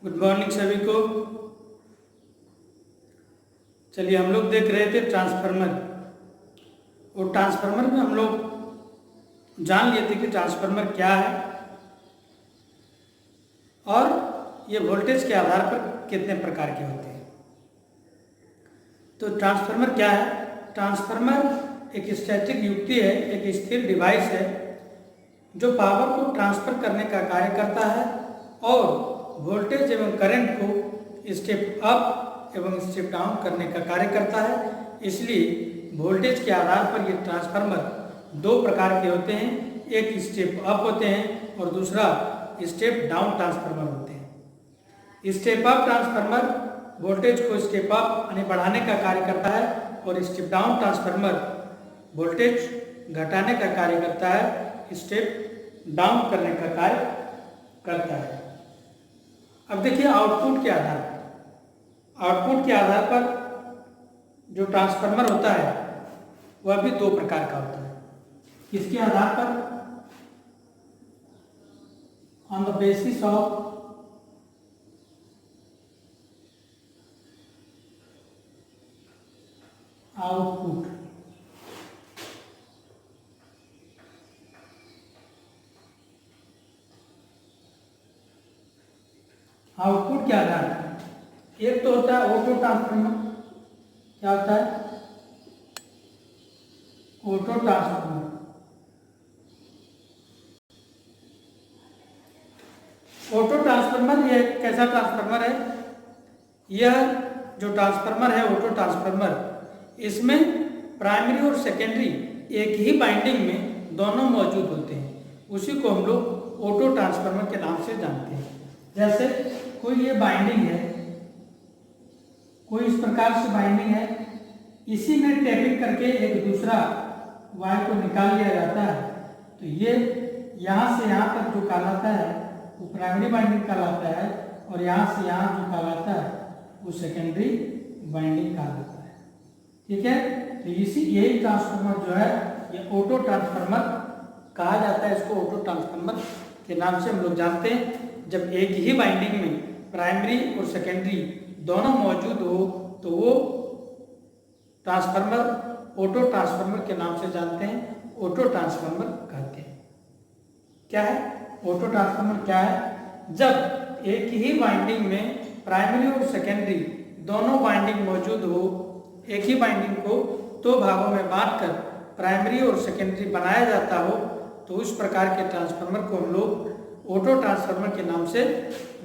Good morning सभी को। चलिए हम लोग देख रहे थे ट्रांसफार्मर, और ट्रांसफार्मर में हम लोग जान लिए थे कि ट्रांसफार्मर क्या है और ये वोल्टेज के आधार पर कितने प्रकार के होते हैं। तो ट्रांसफार्मर क्या है? ट्रांसफार्मर एक स्टैटिक युक्ति है, एक स्थिर डिवाइस है जो पावर को ट्रांसफर करने का कार्य करता है और वोल्टेज एवं करंट को स्टेप अप एवं स्टेप डाउन करने का कार्य करता है। इसलिए वोल्टेज के आधार पर ये ट्रांसफार्मर दो प्रकार के होते हैं, एक स्टेप अप होते हैं और दूसरा स्टेप डाउन ट्रांसफार्मर होते हैं। स्टेप अप ट्रांसफार्मर वोल्टेज को स्टेप अप यानी बढ़ाने का कार्य करता है और स्टेप डाउन ट्रांसफार्मर वोल्टेज घटाने का कार्य करता है, स्टेप डाउन करने का कार्य करता है। अब देखिए आउटपुट के आधार पर जो ट्रांसफार्मर होता है वह भी दो प्रकार का होता है। किसके आधार पर? On the basis of output. Output के आधार पर एक तो होता है ऑटो ट्रांसफार्मर। क्या होता है? Auto transformer. ऑटो ट्रांसफार्मर यह कैसा ट्रांसफार्मर है? यह जो ट्रांसफार्मर है ऑटो ट्रांसफार्मर, इसमें प्राइमरी और सेकेंडरी एक ही बाइंडिंग में दोनों मौजूद होते हैं। उसी को हम लोग ऑटो ट्रांसफार्मर के नाम से जानते हैं। जैसे कोई ये बाइंडिंग है, कोई इस प्रकार से बाइंडिंग है, इसी में टैपिंग करके एक दूसरा वायर को निकाल लिया जाता है। तो ये यहाँ से यहाँ तक जो कहलाता है वो प्राइमरी बाइंडिंग कहलाता है और यहाँ से यहाँ जो कहलाता है वो सेकेंडरी बाइंडिंग कहलाता है। ठीक है, तो यही ट्रांसफार्मर जो है ये ऑटो ट्रांसफार्मर कहा जाता है। इसको ऑटो ट्रांसफार्मर के नाम से हम लोग जानते हैं। जब एक ही बाइंडिंग में प्राइमरी और सेकेंडरी दोनों मौजूद हो तो वो ट्रांसफार्मर ऑटो ट्रांसफार्मर के नाम से जानते हैं, ऑटो ट्रांसफार्मर कहते हैं। क्या है ऑटो ट्रांसफार्मर? क्या है? जब एक ही बाइंडिंग में प्राइमरी और सेकेंडरी दोनों बाइंडिंग मौजूद हो, एक ही बाइंडिंग को दो भागों में बांटकर प्राइमरी और सेकेंडरी बनाया जाता हो, तो उस प्रकार के ट्रांसफार्मर को हम लोग ऑटो ट्रांसफार्मर के नाम से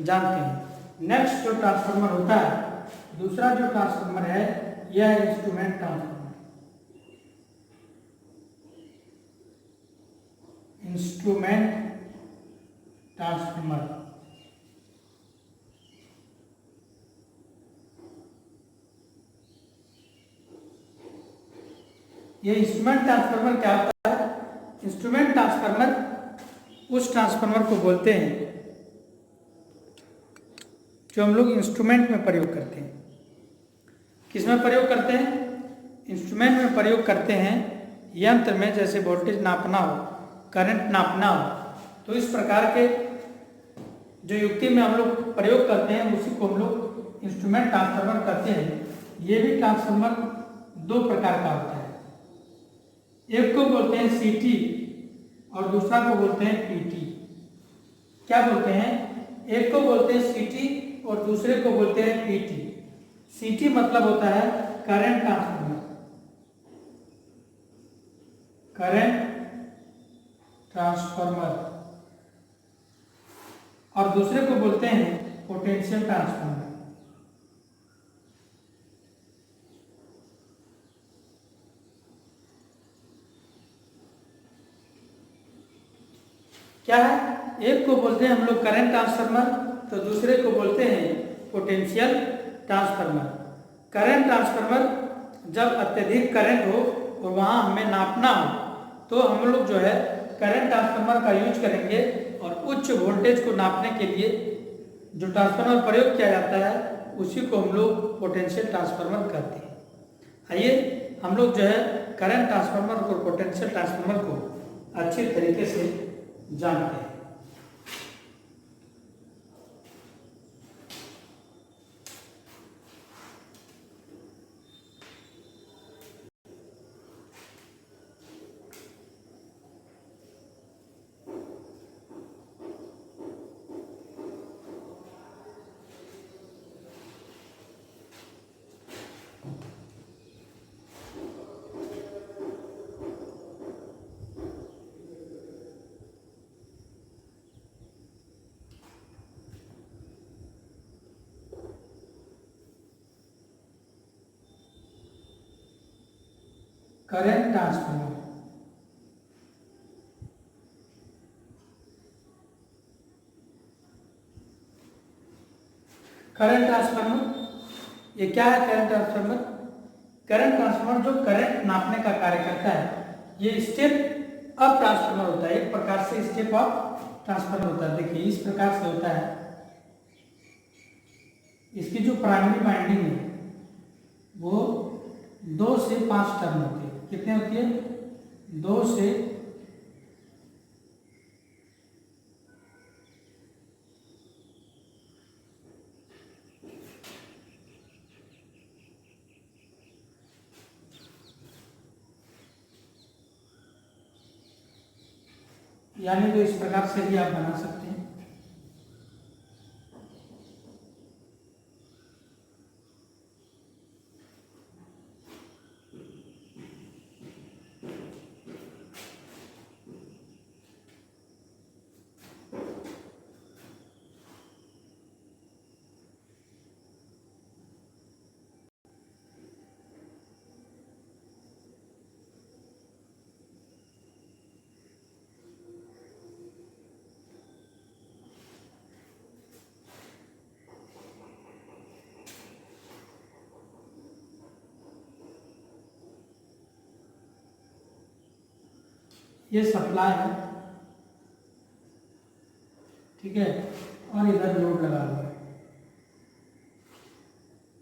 जानते हैं। नेक्स्ट जो ट्रांसफार्मर होता है, दूसरा जो ट्रांसफार्मर है यह है इंस्ट्रूमेंट ट्रांसफार्मर। इंस्ट्रूमेंट ट्रांसफार्मर ये इंस्ट्रूमेंट ट्रांसफार्मर क्या होता है? इंस्ट्रूमेंट ट्रांसफार्मर उस ट्रांसफार्मर को बोलते हैं जो हम लोग इंस्ट्रूमेंट में प्रयोग करते हैं। किसमें प्रयोग करते हैं? इंस्ट्रूमेंट में प्रयोग करते हैं यंत्र में, जैसे वोल्टेज नापना हो, करंट नापना हो, तो इस प्रकार के जो युक्ति में हम लोग प्रयोग करते हैं उसी को हम लोग इंस्ट्रूमेंट ट्रांसफार्मर कहते हैं। ये भी ट्रांसफार्मर दो प्रकार का होता है, एक को बोलते हैं सीटी और दूसरा को बोलते हैं पीटी। क्या बोलते हैं? एक को बोलते हैं सीटी और दूसरे को बोलते हैं पीटी। सीटी मतलब होता है करंट ट्रांसफार्मर, करंट ट्रांसफार्मर, और दूसरे को बोलते हैं पोटेंशियल ट्रांसफार्मर। क्या है? एक को बोलते हैं हम लोग करंट ट्रांसफार्मर, तो दूसरे को बोलते हैं पोटेंशियल ट्रांसफार्मर। करंट ट्रांसफार्मर जब अत्यधिक करंट हो और वहाँ हमें नापना हो तो हम लोग जो है करंट ट्रांसफार्मर का यूज करेंगे, और उच्च वोल्टेज को नापने के लिए जो ट्रांसफार्मर प्रयोग किया जाता है उसी को हम लोग पोटेंशियल ट्रांसफार्मर कहते हैं। आइए हम लोग जो है करंट ट्रांसफार्मर और पोटेंशियल ट्रांसफार्मर को अच्छे तरीके से जानते हैं। Current transformer. करंट ट्रांसफार्मर ये क्या है? करंट ट्रांसफार्मर, करंट ट्रांसफार्मर जो करंट नापने का कार्य करता है, ये स्टेप अप ट्रांसफार्मर होता है। एक प्रकार से स्टेप अप ट्रांसफार्मर होता है। देखिए इस प्रकार से होता है। इसकी जो प्राइमरी वाइंडिंग है वो 2 से 5 टर्न होती है। कितने होती है? 2 से यानी तो इस प्रकार से भी आप बना सकते हैं। ये सप्लाई है, ठीक है, और इधर लोड लगा हुआ है,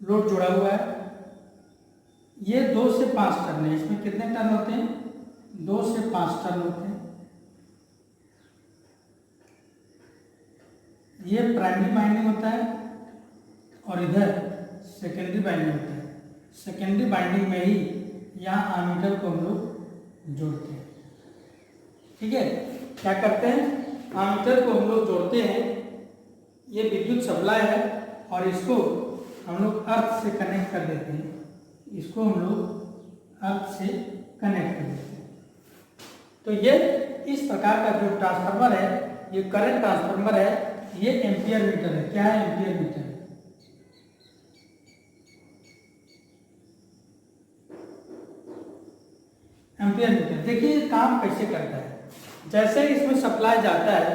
लोड जुड़ा हुआ है। ये 2 से 5 टर्न है। इसमें कितने टर्न होते हैं? 2 से 5 टर्न होते हैं। ये प्राइमरी बाइंडिंग होता है और इधर सेकेंडरी बाइंडिंग होता है। सेकेंडरी बाइंडिंग में ही यहाँ आमीटर को हम लोग जोड़ते हैं। ठीक है, क्या करते हैं? आमीटर को हम लोग जोड़ते हैं। ये विद्युत सप्लाई है और इसको हम लोग अर्थ से कनेक्ट कर देते हैं। इसको हम लोग अर्थ से कनेक्ट कर देते हैं। तो ये इस प्रकार का जो ट्रांसफार्मर है, ये करंट ट्रांसफार्मर है। ये एम्पियर मीटर है। क्या है? एम्पियर मीटर है। एम्पियर मीटर देखिए काम कैसे करता है। जैसे इसमें सप्लाई जाता है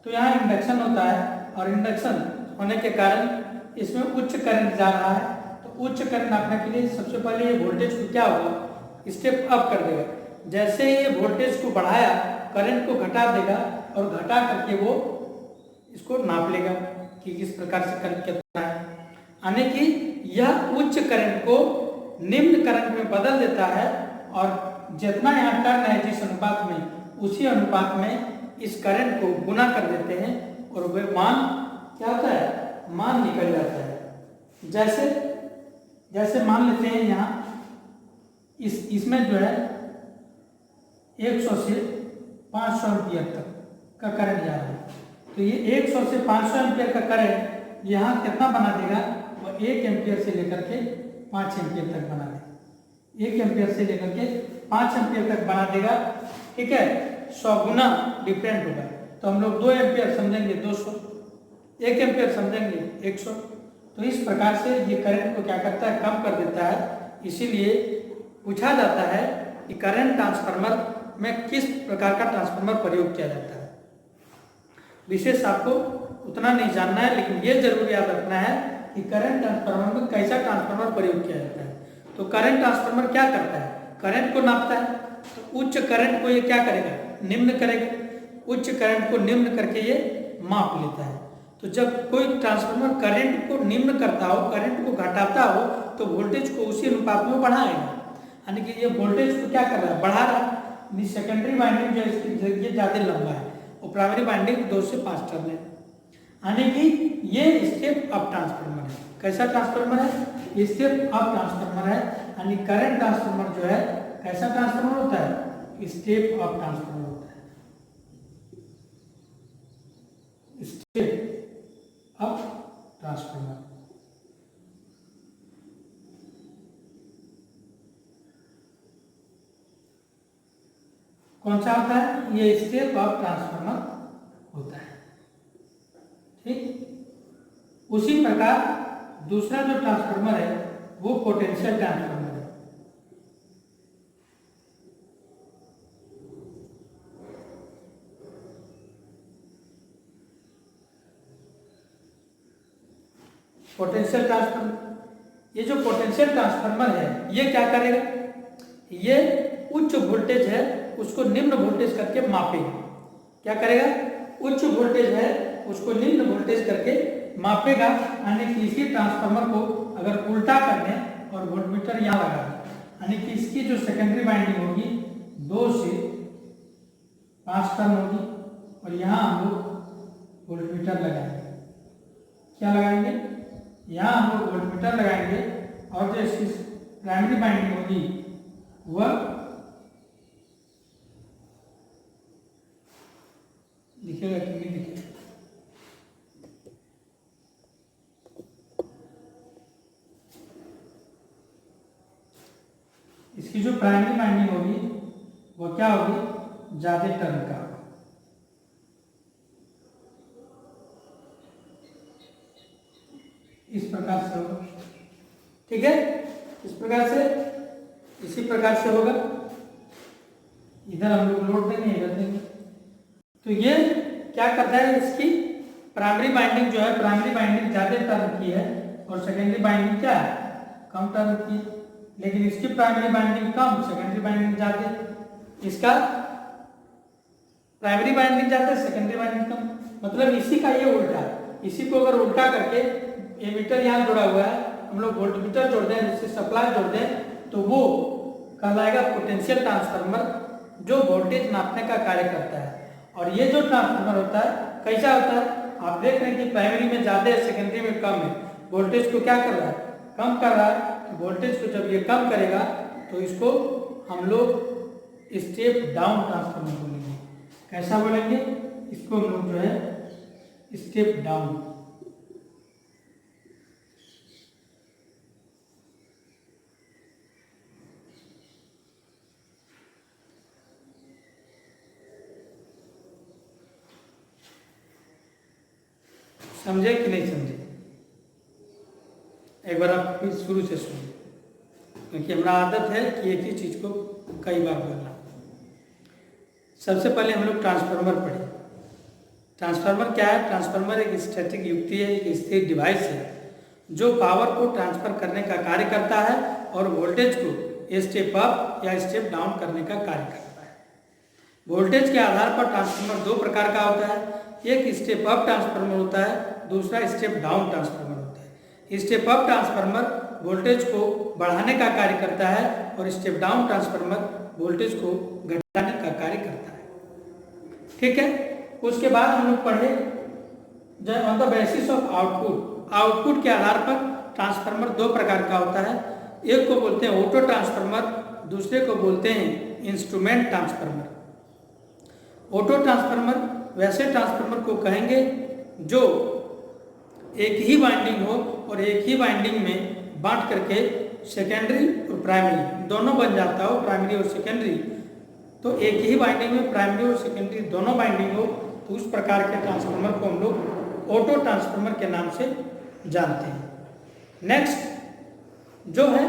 तो यहाँ इंडक्शन होता है और इंडक्शन होने के कारण इसमें उच्च करंट जा रहा है। तो उच्च करंट नापने के लिए सबसे पहले ये वोल्टेज को क्या होगा? स्टेप अप कर देगा। जैसे ये वोल्टेज को बढ़ाया, करंट को घटा देगा और घटा करके वो इसको नाप लेगा कि किस प्रकार से करंट कितना है। यानी कि यह उच्च करंट को निम्न करंट में बदल देता है और जितना यहाँ टर्न है जिस अनुपात में, उसी अनुपात में इस करंट को गुना कर देते हैं और वह मान क्या होता है? मान निकल जाता है। जैसे जैसे मान लेते हैं यहाँ इसमें जो है 100 से 500 एम्पियर तक का करंट जा रहा है। तो ये 100 से 500 एम्पियर का करंट यहाँ कितना बना देगा? वो 1 एम्पियर से लेकर के 5 एम्पियर तक बना देगा। 1 एम्पियर से लेकर के 5 एम्पियर तक बना देगा। ठीक है, 100 गुना डिफरेंट होगा। तो हम लोग 2 एम्पियर समझेंगे 200, 1 एम्पियर समझेंगे 100। तो इस प्रकार से ये करंट को क्या करता है? कम कर देता है। इसीलिए पूछा जाता है कि करंट ट्रांसफार्मर में किस प्रकार का ट्रांसफार्मर प्रयोग किया जाता है। विशेष आपको उतना नहीं जानना है, लेकिन ये जरूर याद रखना है कि करंट ट्रांसफार्मर में कैसा ट्रांसफार्मर प्रयोग किया जाता है। तो करंट ट्रांसफार्मर क्या करता है? करंट को नापता है। तो उच्च करंट को ये क्या करेगा? निम्न करेगा। उच्च करंट को निम्न करके ये माप लेता है। तो जब कोई ट्रांसफार्मर करंट को निम्न करता हो, करंट को घटाता हो, तो वोल्टेज को उसी अनुपात में बढ़ाएगा। यानी कि ये वोल्टेज को क्या कर रहा है? बढ़ा रहा है। सेकेंडरी वाइंडिंग जो इसकी ये ज़्यादा लंबा है और प्राइमरी वाइंडिंग 2 से 5 टर्न है। यानी कि ये स्टेप अप ट्रांसफार्मर है। कैसा ट्रांसफार्मर है? ये स्टेप अप ट्रांसफार्मर है। यानी करंट ट्रांसफार्मर जो है कैसा ट्रांसफार्मर होता है? स्टेप अप ट्रांसफार्मर होता है। Step up transformer. कौन सा होता है? ये स्टेप अप ट्रांसफार्मर होता है। ठीक, उसी प्रकार दूसरा जो ट्रांसफार्मर है वो पोटेंशियल ट्रांसफार्मर है। Potential transformer. ये जो पोटेंशियल ट्रांसफार्मर है ये क्या करेगा, ये उच्च वोल्टेज है उसको निम्न वोल्टेज करके मापेगा। क्या करेगा, उच्च वोल्टेज है उसको निम्न वोल्टेज करके मापेगा। यानी कि इसी ट्रांसफार्मर को अगर उल्टा कर दें और वोल्टमीटर यहाँ लगा दें, यानी कि इसकी जो सेकेंडरी वाइंडिंग होगी 2 से 5 टर्न होगी और यहाँ हम लोग वोल्टमीटर लगाएंगे। क्या लगाएंगे, यहाँ हम लोग वोल्टमीटर लगाएंगे और जो इसकी प्राइमरी वाइंडिंग होगी वह दिखेगा कि नहीं दिखेगा, इसकी जो प्राइमरी वाइंडिंग होगी वो क्या होगी, ज्यादा टर्न का होगा। इस प्रकार से होगा, ठीक है, इस प्रकार से, इसी प्रकार से होगा। इधर हम लोग लोड देंगे, इधर देंगे, तो ये क्या करता है, इसकी प्राइमरी बाइंडिंग जो है, प्राइमरी बाइंडिंग ज्यादा टर्न की है और सेकेंडरी बाइंडिंग क्या है, कम टर्न की। लेकिन इसकी प्राइमरी बाइंडिंग कम, सेकेंडरी बाइंडिंग ज्यादा, इसका प्राइमरी बाइंडिंग ज्यादा, सेकेंडरी बाइंडिंग कम। मतलब इसी का ये उल्टा, इसी को अगर उल्टा करके एमीटर यहाँ जुड़ा हुआ है, हम लोग वोल्टमीटर जोड़ दें, जिससे सप्लाई जोड़ दें, तो वो कहलाएगा पोटेंशियल ट्रांसफार्मर, जो वोल्टेज नापने का कार्य करता है। और ये जो ट्रांसफार्मर होता है कैसा होता है, आप देख रहे हैं कि प्राइमरी में ज्यादा है, सेकेंडरी में कम है, वोल्टेज को क्या कर रहा है, कम कर रहा है। तो वोल्टेज को जब ये कम करेगा तो इसको हम लोग स्टेप डाउन ट्रांसफार्मर बोलेंगे। कैसा बोलेंगे, इसको हम लोग जो है स्टेप डाउन। समझे कि नहीं समझे, एक बार आप फिर शुरू से सुनिए, क्योंकि हमारा आदत है कि एक ही चीज को कई बार बोलना। सबसे पहले हम लोग ट्रांसफार्मर पढ़े। ट्रांसफार्मर क्या है, ट्रांसफार्मर एक स्टैटिक युक्ति है, एक स्थिर डिवाइस है जो पावर को ट्रांसफर करने का कार्य करता है और वोल्टेज को स्टेप अप या स्टेप डाउन करने का कार्य करता है। वोल्टेज के आधार पर ट्रांसफार्मर दो प्रकार का होता है, एक स्टेप अप ट्रांसफार्मर होता है, दूसरा स्टेप डाउन ट्रांसफार्मर होता है। स्टेप अप ट्रांसफार्मर वोल्टेज को बढ़ाने का कार्य करता है और स्टेप डाउन ट्रांसफार्मर वोल्टेज को घटाने का कार्य करता है, ठीक है। उसके बाद हम लोग पढ़े on the basis of output. Output के आधार पर ट्रांसफार्मर दो प्रकार का होता है, एक को बोलते हैं ऑटो ट्रांसफार्मर, दूसरे को बोलते हैं इंस्ट्रूमेंट ट्रांसफार्मर। ऑटो ट्रांसफार्मर वैसे ट्रांसफार्मर को कहेंगे जो एक ही वाइंडिंग हो और एक ही वाइंडिंग में बांट करके सेकेंडरी और प्राइमरी दोनों बन जाता हो, प्राइमरी और सेकेंडरी, तो एक ही वाइंडिंग में प्राइमरी और सेकेंडरी दोनों वाइंडिंग हो, तो उस प्रकार के ट्रांसफार्मर को हम लोग ऑटो ट्रांसफार्मर के नाम से जानते हैं। नेक्स्ट जो है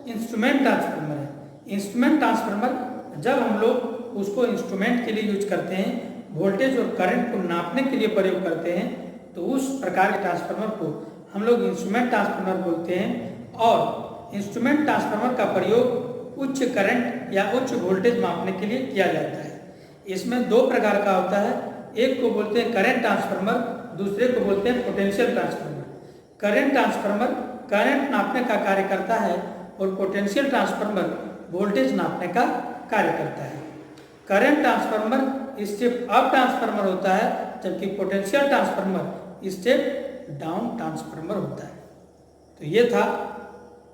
इंस्ट्रूमेंट ट्रांसफार्मर है। इंस्ट्रूमेंट ट्रांसफार्मर जब हम लोग उसको इंस्ट्रूमेंट के लिए यूज करते हैं, वोल्टेज और करंट को नापने के लिए प्रयोग करते हैं, तो उस प्रकार के ट्रांसफार्मर को हम लोग इंस्ट्रूमेंट ट्रांसफार्मर बोलते हैं। और इंस्ट्रूमेंट ट्रांसफार्मर का प्रयोग उच्च करंट या उच्च वोल्टेज मापने के लिए किया जाता है। इसमें दो प्रकार का होता है, एक को बोलते हैं करंट ट्रांसफार्मर, दूसरे को बोलते हैं potential transformer. Current transformer current नापने का कार्य करता है और पोटेंशियल ट्रांसफार्मर वोल्टेज नापने का कार्य करता है। Current transformer step up transformer होता है, जबकि potential transformer step down transformer होता है। तो ये था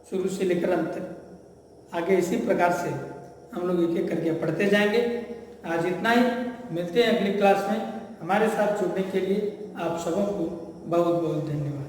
शुरू से लेकर अंत तक। आगे इसी प्रकार से हम लोग एक एक करके पढ़ते जाएंगे। आज इतना ही, मिलते हैं अगली क्लास में। हमारे साथ जुड़ने के लिए आप सबों को बहुत बहुत धन्यवाद।